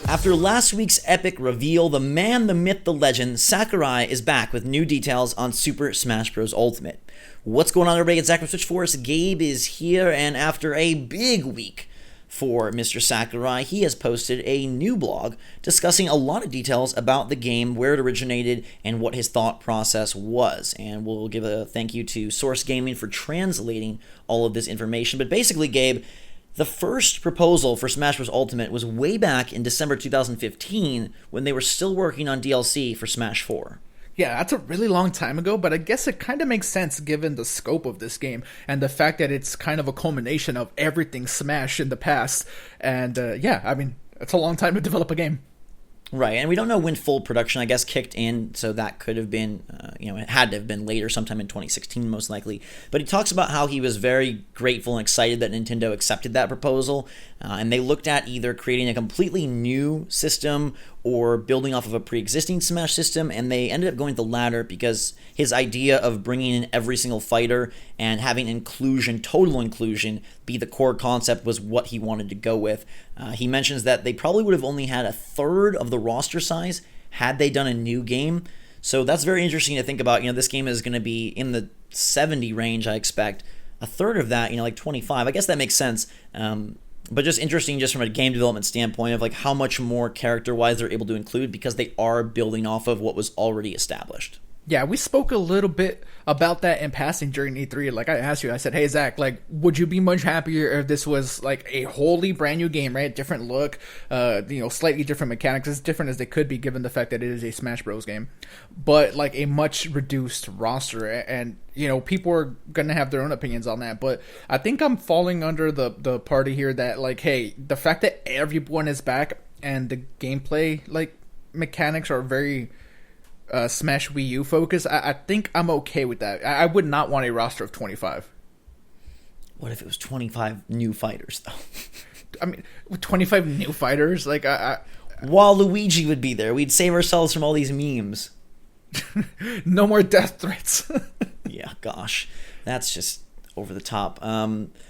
After last week's epic reveal, the man, the myth, the legend, Sakurai is back with new details on Super Smash Bros. Ultimate. What's going on, everybody? It's Zach from Switchforce. Gabe is here, and after a big week for Mr. Sakurai, he has posted a new blog discussing a lot of details about the game, where it originated, and what his thought process was. And we'll give a thank you to Source Gaming for translating all of this information. But basically, Gabe, the first proposal for Smash Bros. Ultimate was way back in December 2015 when they were still working on DLC for Smash 4. Yeah, that's a really long time ago, but I guess it kind of makes sense given the scope of this game and the fact that it's kind of a culmination of everything Smash in the past. And it's a long time to develop a game. Right, and we don't know when full production, I guess, kicked in, so that could have been, it had to have been later, sometime in 2016, most likely. But he talks about how he was very grateful and excited that Nintendo accepted that proposal, and they looked at either creating a completely new system or building off of a pre-existing Smash system, and they ended up going the latter because his idea of bringing in every single fighter and having inclusion, total inclusion, be the core concept was what he wanted to go with. He mentions that they probably would have only had a third of the roster size had they done a new game. So that's very interesting to think about. This game is going to be in the 70 range, I expect. A third of that, like 25. I guess that makes sense. But just interesting just from a game development standpoint of like how much more character-wise they're able to include because they are building off of what was already established. Yeah, we spoke a little bit about that in passing during E3. Like I asked you, I said, hey, Zach, would you be much happier if this was like a wholly brand new game, right? Different look, slightly different mechanics, as different as they could be given the fact that it is a Smash Bros. Game. But like a much reduced roster. And, people are going to have their own opinions on that. But I think I'm falling under the party here that like, hey, the fact that everyone is back and the gameplay mechanics are very Smash Wii U focus, I think I'm okay with that. I would not want a roster of 25. What if it was 25 new fighters, though? I mean, 25 new fighters? While Luigi would be there, we'd save ourselves from all these memes. No more death threats. Yeah, gosh. That's just over the top.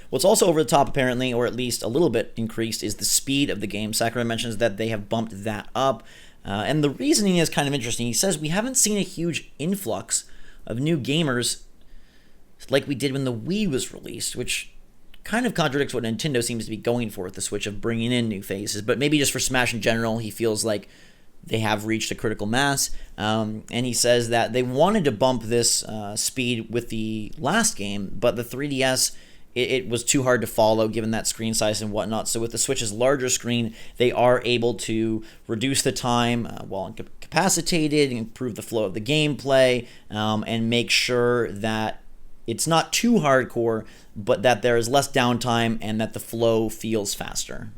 What's also over the top, apparently, or at least a little bit increased, is the speed of the game. Sakurai mentions that they have bumped that up. And the reasoning is kind of interesting. He says, we haven't seen a huge influx of new gamers like we did when the Wii was released, which kind of contradicts what Nintendo seems to be going for with the Switch of bringing in new faces. But maybe just for Smash in general, he feels like they have reached a critical mass. And he says that they wanted to bump this speed with the last game, but the 3DS... It was too hard to follow given that screen size and whatnot. So with the Switch's larger screen, they are able to reduce the time while incapacitated, improve the flow of the gameplay, and make sure that it's not too hardcore, but that there is less downtime and that the flow feels faster.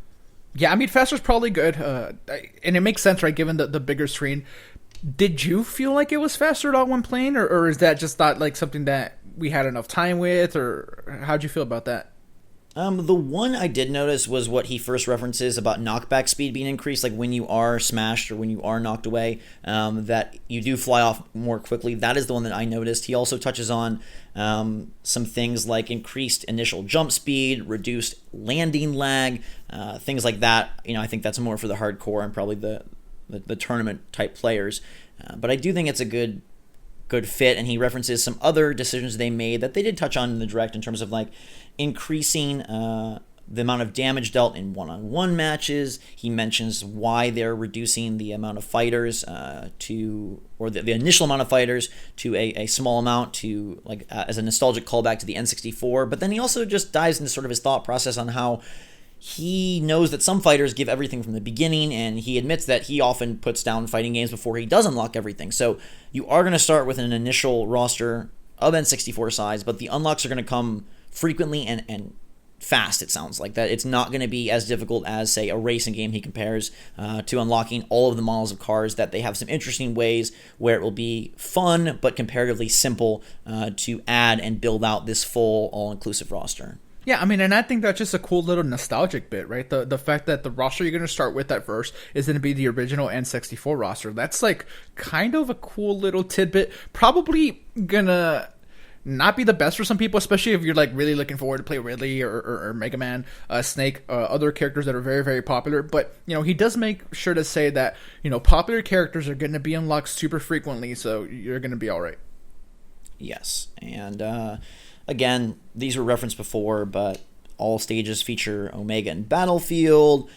Yeah, I mean, faster is probably good. And it makes sense, right, given the bigger screen. Did you feel like it was faster at all when playing, or is that just not like something that we had enough time with, or how'd you feel about that? The one I did notice was what he first references about knockback speed being increased, like when you are smashed or when you are knocked away, that you do fly off more quickly. That is the one that I noticed. He also touches on some things like increased initial jump speed, reduced landing lag, things like that. I think that's more for the hardcore and probably the tournament type players. But I do think it's a good fit, and he references some other decisions they made that they did touch on in the direct in terms of like increasing the amount of damage dealt in one-on-one matches. He mentions why they're reducing the amount of fighters or the initial amount of fighters to a small amount to as a nostalgic callback to the N64. But then he also just dives into sort of his thought process on how he knows that some fighters give everything from the beginning, and he admits that he often puts down fighting games before he does unlock everything. So you are going to start with an initial roster of N64 size, but the unlocks are going to come frequently and fast, it sounds like. That it's not going to be as difficult as, say, a racing game. He compares to unlocking all of the models of cars, that they have some interesting ways where it will be fun but comparatively simple to add and build out this full all-inclusive roster. Yeah, I mean, and I think that's just a cool little nostalgic bit, right? The fact that the roster you're going to start with at first is going to be the original N64 roster. That's like kind of a cool little tidbit. Probably going to not be the best for some people, especially if you're like really looking forward to play Ridley or Mega Man, Snake, other characters that are very, very popular. But, he does make sure to say that, popular characters are going to be unlocked super frequently, so you're going to be all right. Yes, and again, these were referenced before, but all stages feature Omega in Battlefield.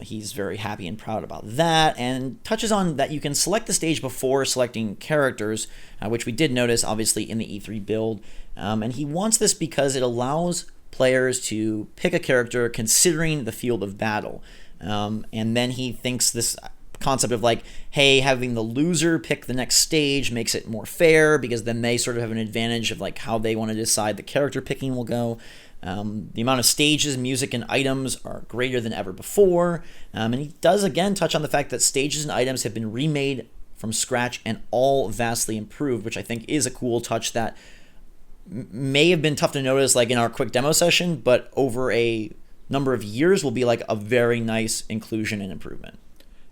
He's very happy and proud about that, and touches on that you can select the stage before selecting characters, which we did notice, obviously, in the E3 build. And he wants this because it allows players to pick a character considering the field of battle. And then he thinks this concept of like, hey, having the loser pick the next stage makes it more fair because then they sort of have an advantage of like how they want to decide the character picking will go. The amount of stages, music, and items are greater than ever before. And he does again touch on the fact that stages and items have been remade from scratch and all vastly improved, which I think is a cool touch that may have been tough to notice like in our quick demo session, but over a number of years will be like a very nice inclusion and improvement.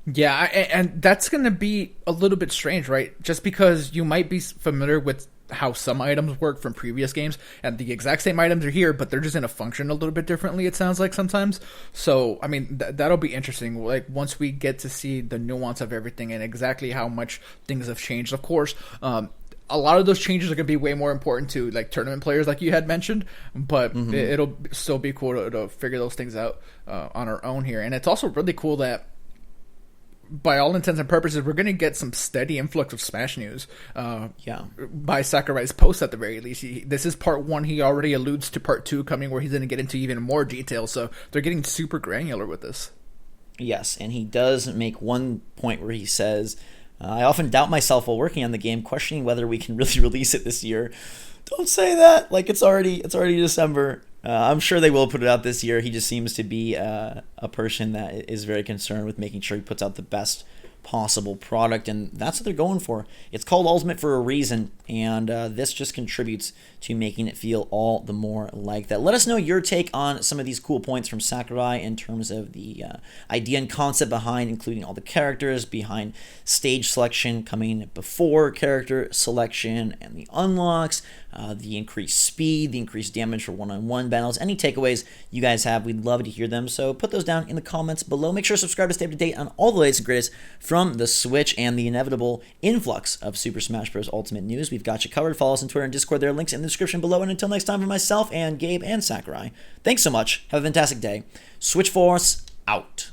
Yeah, and that's going to be a little bit strange, right? Just because you might be familiar with how some items work from previous games, and the exact same items are here, but they're just going to function a little bit differently, it sounds like sometimes. So, I mean, that'll be interesting, like, once we get to see the nuance of everything and exactly how much things have changed. Of course, a lot of those changes are going to be way more important to, like, tournament players, like you had mentioned, but it'll still be cool to figure those things out on our own here. And it's also really cool that by all intents and purposes, we're going to get some steady influx of Smash news by Sakurai's post at the very least. This is part 1. He already alludes to part 2 coming where he's going to get into even more detail. So they're getting super granular with this. Yes, and he does make one point where he says, I often doubt myself while working on the game, questioning whether we can really release it this year. Don't say that. Like, it's already December. I'm sure they will put it out this year. He just seems to be a person that is very concerned with making sure he puts out the best possible product, and that's what they're going for. It's called Ultimate for a reason, and this just contributes to making it feel all the more like that. Let us know your take on some of these cool points from Sakurai in terms of the idea and concept behind including all the characters, behind stage selection coming before character selection, and the unlocks, the increased speed, the increased damage for one-on-one battles. Any takeaways you guys have, we'd love to hear them, so put those down in the comments below. Make sure to subscribe to stay up to date on all the latest and greatest from the Switch and the inevitable influx of Super Smash Bros. Ultimate news. We've got you covered. Follow us on Twitter and Discord. There are links in the description below. And until next time, for myself and Gabe and Sakurai, thanks so much. Have a fantastic day. Switch Force out.